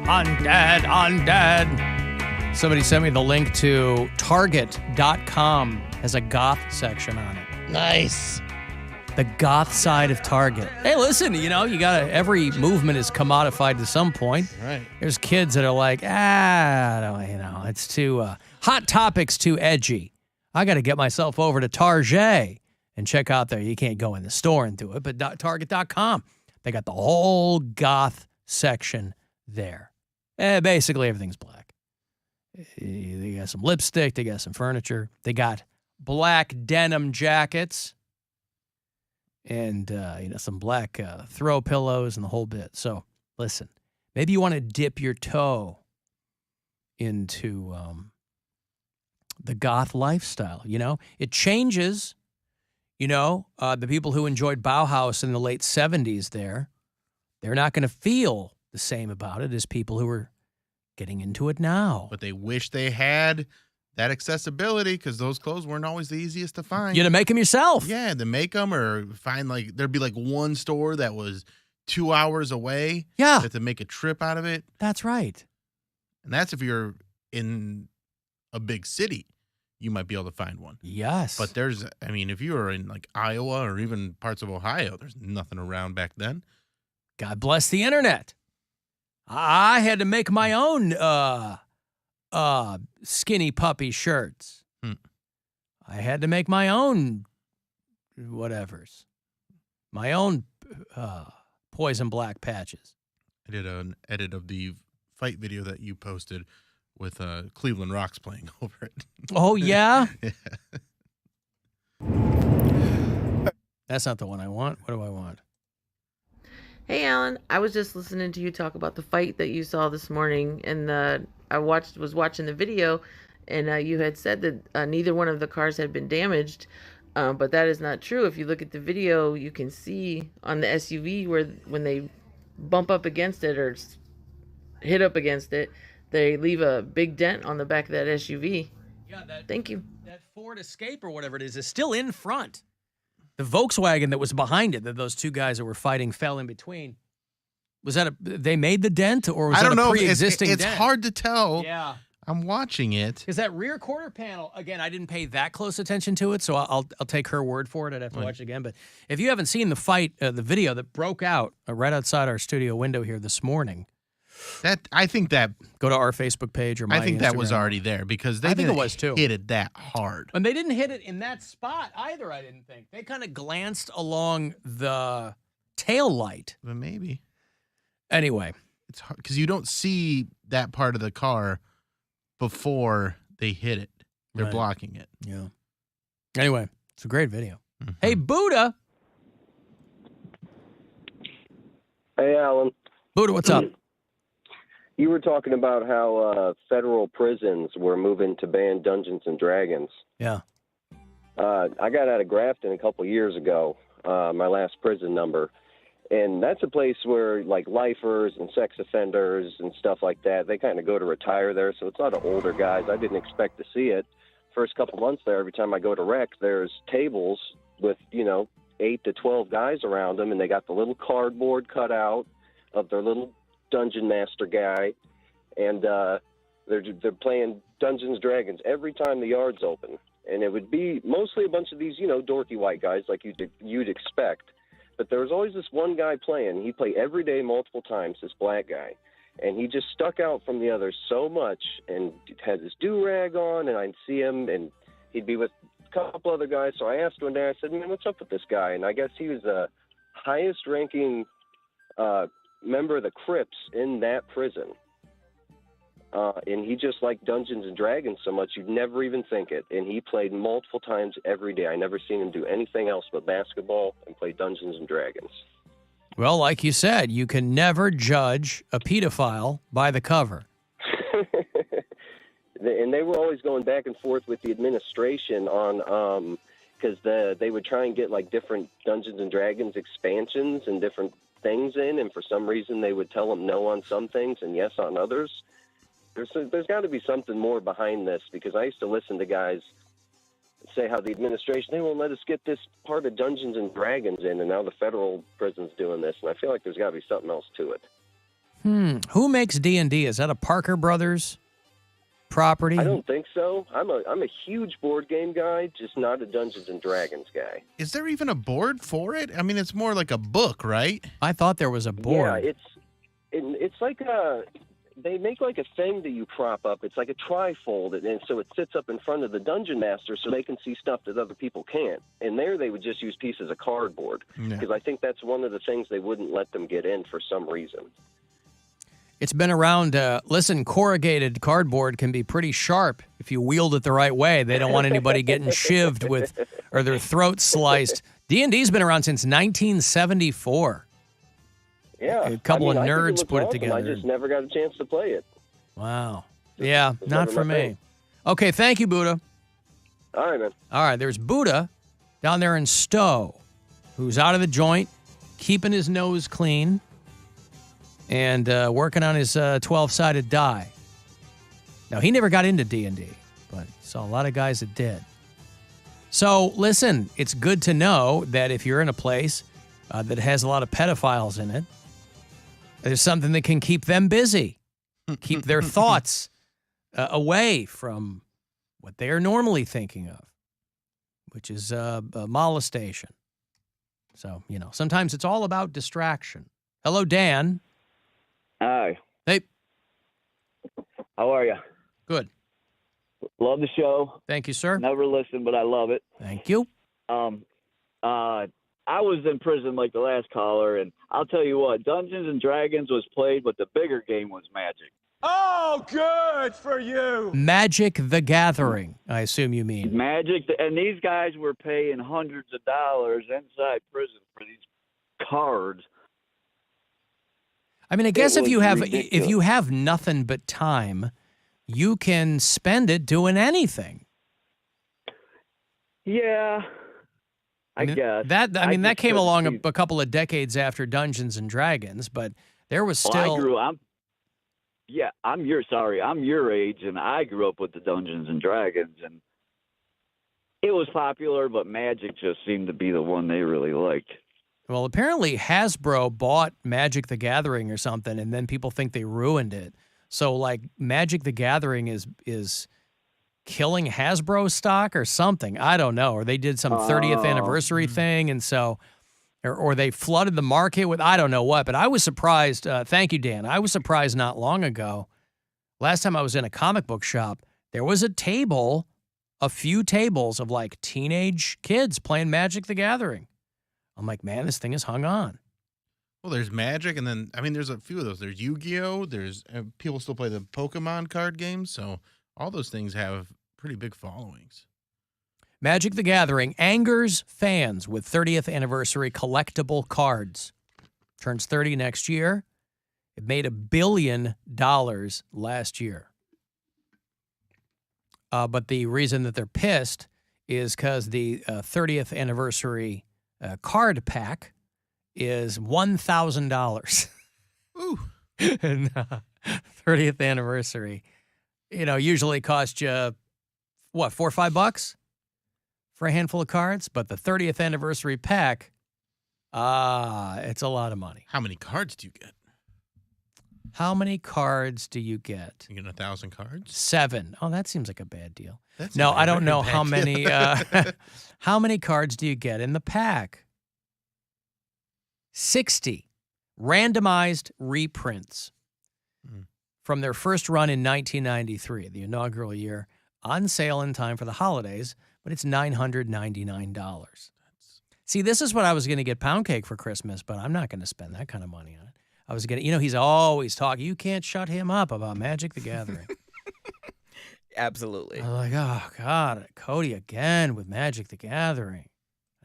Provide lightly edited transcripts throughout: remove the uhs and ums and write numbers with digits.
Undead. Somebody sent me the link to Target.com. Has a goth section on it. Nice. The goth side of Target. Hey, listen, you gotta, every movement is commodified to some point. Right. There's kids that are like, it's too, Hot Topic's too edgy. I gotta get myself over to Target and check out there. You can't go in the store and do it, but Target.com. They got the whole goth section there. Basically, everything's black. They got some lipstick. They got some furniture. They got black denim jackets and, some black throw pillows and the whole bit. So, listen, maybe you want to dip your toe into the goth lifestyle. It changes. The people who enjoyed Bauhaus in the late 70s they're not going to feel the same about it as people who are getting into it now. But they wish they had that accessibility because those clothes weren't always the easiest to find. You had to make them yourself. Yeah, to make them or find there'd be one store that was 2 hours away. Yeah. To make a trip out of it. That's right. And that's if you're in a big city. You might be able to find one. Yes. But if you were in Iowa or even parts of Ohio, there's nothing around back then. God bless the internet. I had to make my own skinny puppy shirts. I had to make my own whatevers. My own poison black patches. I did an edit of the fight video that you posted with Cleveland Rocks playing over it. Oh, yeah? Yeah. That's not the one I want. What do I want? Hey, Alan. I was just listening to you talk about the fight that you saw this morning, and I was watching the video, and you had said that neither one of the cars had been damaged, but that is not true. If you look at the video, you can see on the SUV where when they bump up against it or hit up against it, they leave a big dent on the back of that SUV. Yeah, Thank you. That Ford Escape or whatever it is still in front. The Volkswagen that was behind it, that those two guys that were fighting fell in between. Was that they made the dent or was that a pre-existing dent? It's hard to tell. Yeah. I'm watching it. Because that rear quarter panel, again, I didn't pay that close attention to it, so I'll take her word for it. I'd have to watch it again. But if you haven't seen the fight, the video that broke out right outside our studio window here this morning, I think that go to our Facebook page or my I think Instagram. that was already there because they didn't hit it that hard. And they didn't hit it in that spot either, I didn't think. They kind of glanced along the tail light. But maybe. Anyway. It's hard because you don't see that part of the car before they hit it. They're blocking it. Yeah. Anyway, it's a great video. Mm-hmm. Hey, Buddha. Hey, Alan. Buddha, what's up? You were talking about how federal prisons were moving to ban Dungeons and Dragons. Yeah. I got out of Grafton a couple years ago, my last prison number. And that's a place where, lifers and sex offenders and stuff like that, they kind of go to retire there. So it's a lot of older guys. I didn't expect to see it. First couple months there, every time I go to rec, there's tables with, 8 to 12 guys around them. And they got the little cardboard cutout of their little dungeon master guy, and they're playing Dungeons and Dragons every time the yard's open, and it would be mostly a bunch of these dorky white guys like you'd expect, but there was always this one guy playing. He played every day multiple times, this black guy, and he just stuck out from the others so much and had this do-rag on, and I'd see him and he'd be with a couple other guys. So I asked one day, I said, man, what's up with this guy? And I guess he was the highest ranking member of the Crips in that prison. And he just liked Dungeons and Dragons so much you'd never even think it. And he played multiple times every day. I never seen him do anything else but basketball and play Dungeons and Dragons. Well, like you said, you can never judge a pedophile by the cover. And they were always going back and forth with the administration on because they would try and get different Dungeons and Dragons expansions and different things in, and for some reason they would tell them no on some things and yes on others. There's got to be something more behind this, because I used to listen to guys say how the administration, they won't let us get this part of Dungeons and Dragons in, and now the federal prison's doing this, and I feel like there's got to be something else to it. Who makes D&D? Is that a Parker Brothers property? I don't think so. I'm a huge board game guy, just not a Dungeons and Dragons guy. Is there even a board for it? I mean, it's more like a book, right? I thought there was a board. Yeah, it's like they make like a thing that you prop up. It's like a trifold, and so it sits up in front of the dungeon master so they can see stuff that other people can't. And there they would just use pieces of cardboard because I think that's one of the things they wouldn't let them get in for some reason. It's been around. Listen, corrugated cardboard can be pretty sharp if you wield it the right way. They don't want anybody getting shivved with or their throats sliced. D&D's been around since 1974. Yeah. A couple of nerds put it awesome. together. I just never got a chance to play it. Wow. Yeah, not for me. Okay, thank you, Buddha. All right, man. All right, there's Buddha down there in Stowe, who's out of the joint, keeping his nose clean, and working on his 12-sided die. Now, he never got into D&D, but saw a lot of guys that did. So, listen, it's good to know that if you're in a place that has a lot of pedophiles in it, there's something that can keep them busy, keep their thoughts away from what they are normally thinking of, which is molestation. So, sometimes it's all about distraction. Hello, Dan. Hi. Hey. How are you? Good. Love the show. Thank you, sir. Never listen, but I love it. Thank you. I was in prison like the last caller, and I'll tell you what, Dungeons and Dragons was played, but the bigger game was Magic. Oh, good for you. Magic the Gathering, I assume you mean. Magic, and these guys were paying hundreds of dollars inside prison for these cards. I mean, I guess if you ridiculous. have nothing but time, you can spend it doing anything. Yeah, I guess. That came along a couple of decades after Dungeons and Dragons, but there was still. I'm your age, and I grew up with the Dungeons and Dragons, and it was popular, but Magic just seemed to be the one they really liked. Well, apparently Hasbro bought Magic the Gathering or something, and then people think they ruined it. So, like, Magic the Gathering is killing Hasbro stock or something. I don't know. Or they did some 30th anniversary thing, and so, or they flooded the market with I don't know what. But I was surprised. Thank you, Dan. I was surprised not long ago. Last time I was in a comic book shop, there was a few tables of like teenage kids playing Magic the Gathering. I'm like, man, this thing is hung on. Well, there's Magic, and then, there's a few of those. There's Yu-Gi-Oh! There's people still play the Pokemon card games, so all those things have pretty big followings. Magic the Gathering angers fans with 30th anniversary collectible cards. Turns 30 next year. It made $1 billion last year. But the reason that they're pissed is because the 30th anniversary card pack is $1,000. Ooh. And 30th anniversary, usually cost you, what, $4 or $5 for a handful of cards? But the 30th anniversary pack, it's a lot of money. How many cards do you get? How many cards do you get? You get 1,000 cards? 7. Oh, that seems like a bad deal. That's No, a I don't know very how bad many. deal. How many cards do you get in the pack? 60 randomized reprints from their first run in 1993, the inaugural year, on sale in time for the holidays, but it's $999. See, this is what I was going to get Poundcake for Christmas, but I'm not going to spend that kind of money on it. I was going to, he's always talking. You can't shut him up about Magic the Gathering. Absolutely. I'm like, oh, God, Cody again with Magic the Gathering.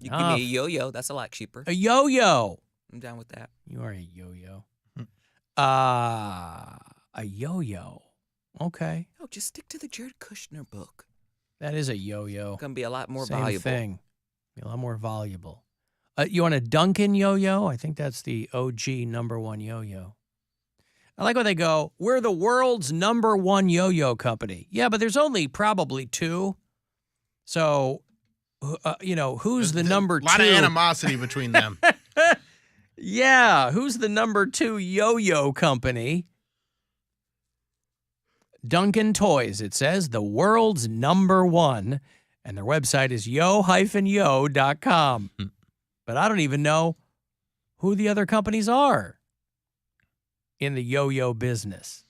You give me a yo-yo. That's a lot cheaper. A yo-yo. I'm down with that. You are a yo-yo. A yo-yo. Okay. No, just stick to the Jared Kushner book. That is a yo-yo. It's going to be a lot more Same valuable. thing. Be a lot more valuable. You want a Duncan yo-yo? I think that's the OG #1 yo-yo. I like when they go, we're the world's #1 yo-yo company. Yeah, but there's only probably 2. So, who's the number 2? A lot of animosity between them. Yeah, who's the number 2 yo-yo company? Duncan Toys, it says, the world's number 1, and their website is yo-yo.com. But I don't even know who the other companies are in the yo-yo business.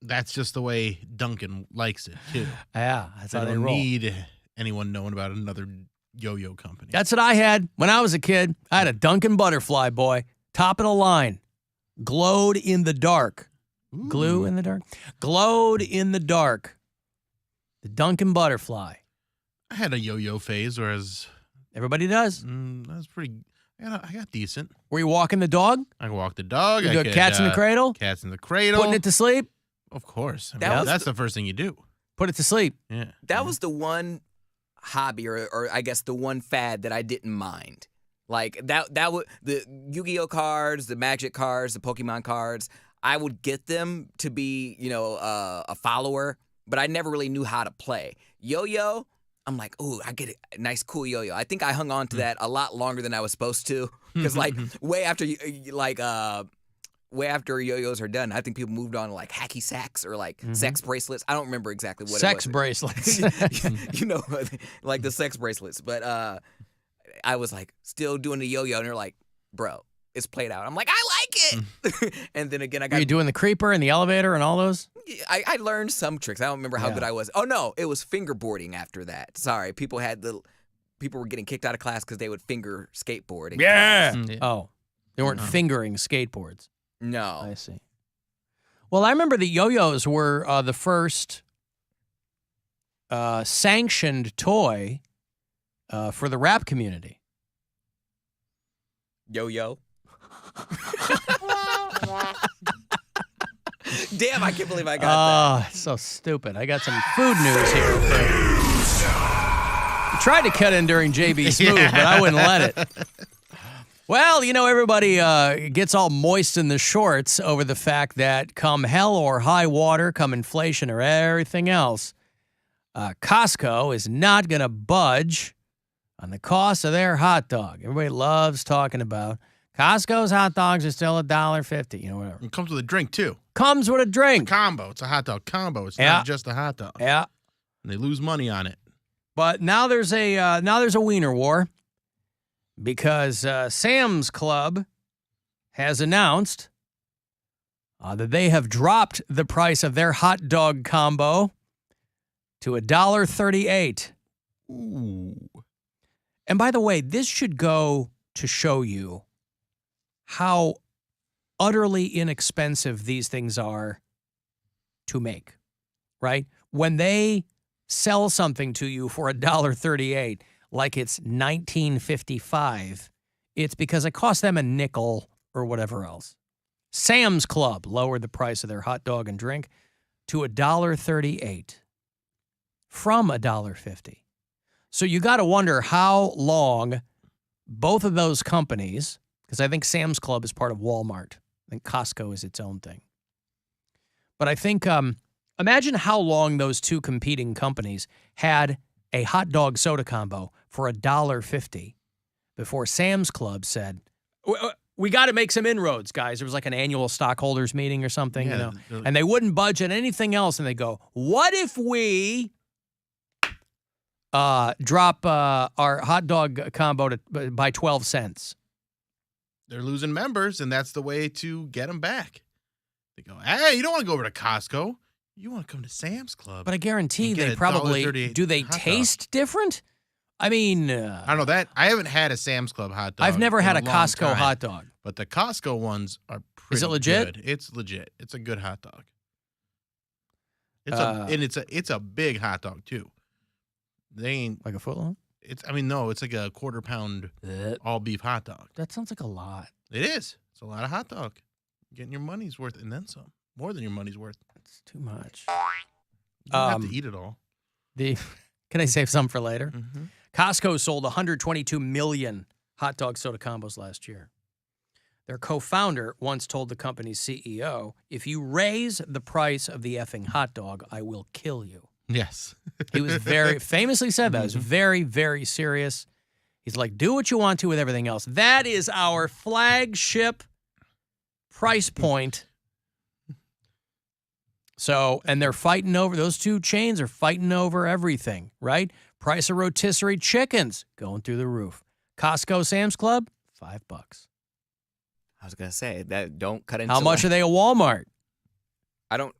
That's just the way Duncan likes it, too. Yeah, that's I how they don't roll. need anyone knowing about another yo-yo company. That's what I had when I was a kid. I had a Duncan Butterfly, boy. Top of the line. Glowed in the dark. Ooh. Glue in the dark? Glowed in the dark. The Duncan Butterfly. I had a yo-yo phase, whereas Everybody does. that was pretty. I got decent. Were you walking the dog? I could walk the dog. You I got could, cats in the cradle? Cats in the cradle. Putting it to sleep? Of course. I That mean, was that's the first thing you do. Put it to sleep. Yeah. That was the one hobby, or I guess the one fad that I didn't mind. Like that would the Yu-Gi-Oh cards, the Magic cards, the Pokemon cards. I would get them to be, a follower, but I never really knew how to play. Yo-yo, I'm like, oh, I get a nice, cool yo-yo. I think I hung on to that a lot longer than I was supposed to, because way after yo-yos are done, I think people moved on to like hacky sacks or like sex bracelets. I don't remember exactly what Sex it was. bracelets. Like the sex bracelets. But I was like still doing the yo-yo, and they're like, bro, it's played out. I'm like, I like it. And then again, Were you doing the creeper and the elevator and all those? I learned some tricks. I don't remember how good I was. Oh no, it was fingerboarding after that. Sorry, people were getting kicked out of class because they would finger skateboard. in class. Oh, they weren't fingering skateboards. No. I see. Well, I remember the yo-yos were the first sanctioned toy for the rap community. Yo-yo. Damn, I can't believe I got that. So stupid. I got some food news here. I tried to cut in during JB Smooth, but I wouldn't let it. Well, everybody gets all moist in the shorts over the fact that come hell or high water, come inflation or everything else, Costco is not going to budge on the cost of their hot dog. Everybody loves talking about Costco's hot dogs are still $1.50, whatever. It comes with a drink, too. Comes with a drink. Combo. It's a hot dog combo. It's not just a hot dog. Yeah. And they lose money on it. But now there's a Weiner war because Sam's Club has announced that they have dropped the price of their hot dog combo to $1.38. Ooh. And by the way, this should go to show you how utterly inexpensive these things are to make, right? When they sell something to you for $1.38, like it's 1955, it's because it cost them a nickel or whatever else. Sam's Club lowered the price of their hot dog and drink to $1.38 from $1.50. So you got to wonder how long both of those companies, because I think Sam's Club is part of Walmart. I think Costco is its own thing. But I think, imagine how long those two competing companies had a hot dog soda combo for $1.50 before Sam's Club said, we got to make some inroads, guys. There was like an annual stockholders meeting or something, and they wouldn't budge on anything else. And they go, what if we drop our hot dog combo by 12 cents? They're losing members, and that's the way to get them back. They go, hey, you don't want to go over to Costco. You want to come to Sam's Club. But I guarantee and get they a probably, $1.38 do they hot dog. taste different? I mean, I don't know that. I haven't had a Sam's Club hot dog. I've never in had a long Costco time, hot dog. But the Costco ones are pretty Is it legit? good. It's legit. It's a good hot dog. It's a big hot dog too. They ain't Like a foot long? it's like a quarter pound all beef hot dog. That sounds like a lot. It is. It's a lot of hot dog. Getting your money's worth and then some. More than your money's worth. That's too much. You don't have to eat it all. Can I save some for later? Mm-hmm. Costco sold 122 million hot dog soda combos last year. Their co-founder once told the company's CEO, if you raise the price of the effing hot dog, I will kill you. Yes. He was very famously said that. He was very, very serious. He's like, do what you want to with everything else. That is our flagship price point. So, and they're fighting over, those two chains are fighting over everything, right? Price of rotisserie chickens going through the roof. Costco, Sam's Club, $5. I was gonna say that don't cut into. How much are they at Walmart? I don't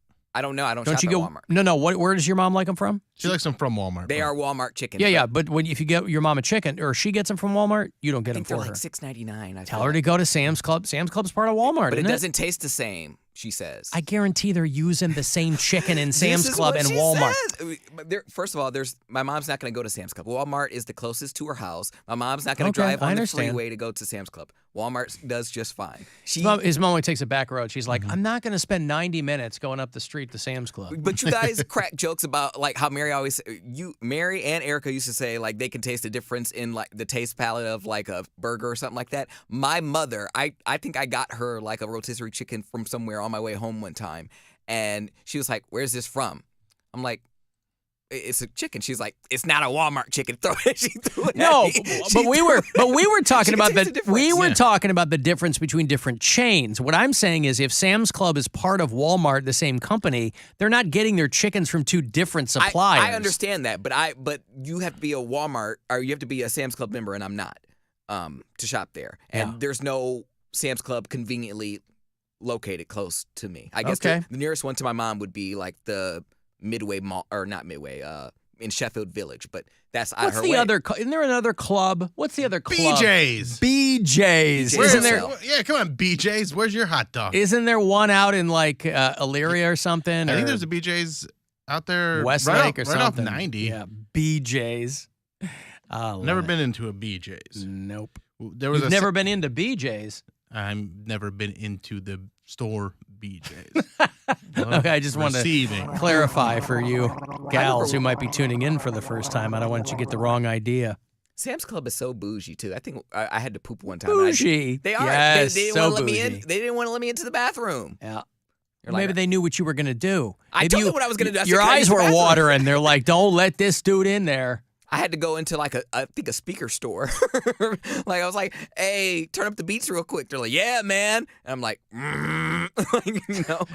know. I don't Don't shop you at go? Walmart. No. Where does your mom like them from? She likes them from Walmart. They but- are Walmart chicken. Yeah. But if you get your mom a chicken, or she gets them from Walmart, you don't I get them think they're for like her. $6.99. Tell her to go to Sam's Club. Sam's Club's part of Walmart, But it isn't doesn't taste the same. She says. I guarantee they're using the same chicken in This Sam's is Club what and she Walmart. says. First of all, my mom's not going to go to Sam's Club. Walmart is the closest to her house. My mom's not going to drive I on the understand. freeway to go to Sam's Club. Walmart does just fine. His mom only takes a back road. She's like, I'm not going to spend 90 minutes going up the street to Sam's Club. But you guys crack jokes about like how Mary and Erica used to say like they can taste the difference in like the taste palette of like a burger or something like that. My mother, I think I got her like a rotisserie chicken from somewhere on my way home one time, and she was like, "Where's this from?" I'm like, "It's a chicken." She's like, "It's not a Walmart chicken." She threw it No, at me. but we were talking about taste the difference. we were talking about the difference between different chains. What I'm saying is if Sam's Club is part of Walmart, the same company, they're not getting their chickens from two different suppliers. I understand that, but you have to be a Walmart or you have to be a Sam's Club member, and I'm not to shop there. And Yeah. there's no Sam's Club conveniently located close to me. I guess Okay. the nearest one to my mom would be like the Midway Mall, or not Midway, in Sheffield Village, but that's out of What's her the way. other? Isn't there another club? What's the other club? BJ's. BJ's. Where's Isn't there? Yeah, come on, BJ's. Where's your hot dog? Isn't there one out in like Elyria or something? I think or there's a BJ's out there. Westlake right or off, something. Right off 90. Yeah, BJ's. Never been into a BJ's. Nope. There was You've never been into BJ's. I've never been into the store BJ's. Okay, I just wanted Receiving. to clarify for you gals who might be tuning in for the first time. I don't want you to get the wrong idea. Sam's Club is so bougie too. I think I had to poop one time. and Bougie. They are. Yes, they didn't so want to let me in. bougie. They didn't want to let me into the bathroom. Yeah. You're Maybe like, they knew what you were going to do. I Maybe told them what I was gonna do. I said, Your "Can I use eyes the were bathroom?" watering. They're like, don't let this dude in there. I had to go into like I think a speaker store. Like I was like, "Hey, turn up the beats real quick." They're like, "Yeah, man." And I'm like,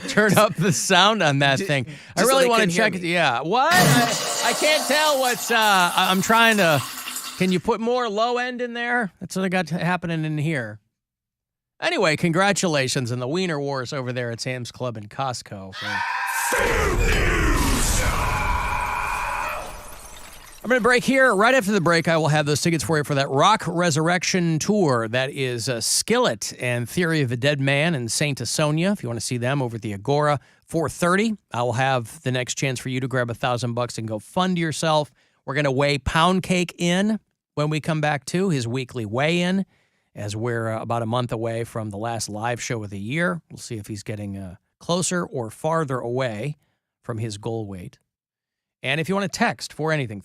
Turn up the sound on that thing. I so really they want to couldn't hear check it. me. Yeah. What? I can't tell what's. I'm trying to. Can you put more low end in there? That's what I got happening in here. Anyway, congratulations on the Weiner Wars over there at Sam's Club and Costco. I'm going to break here. Right after the break, I will have those tickets for you for that Rock Resurrection Tour. That is Skillet and Theory of a Dead Man and Saint Asonia. If you want to see them over at the Agora, 4:30. I will have the next chance for you to grab $1,000 and go fund yourself. We're going to weigh Poundcake in when we come back to his weekly weigh-in, as we're about a month away from the last live show of the year. We'll see if he's getting closer or farther away from his goal weight. And if you want to text for anything,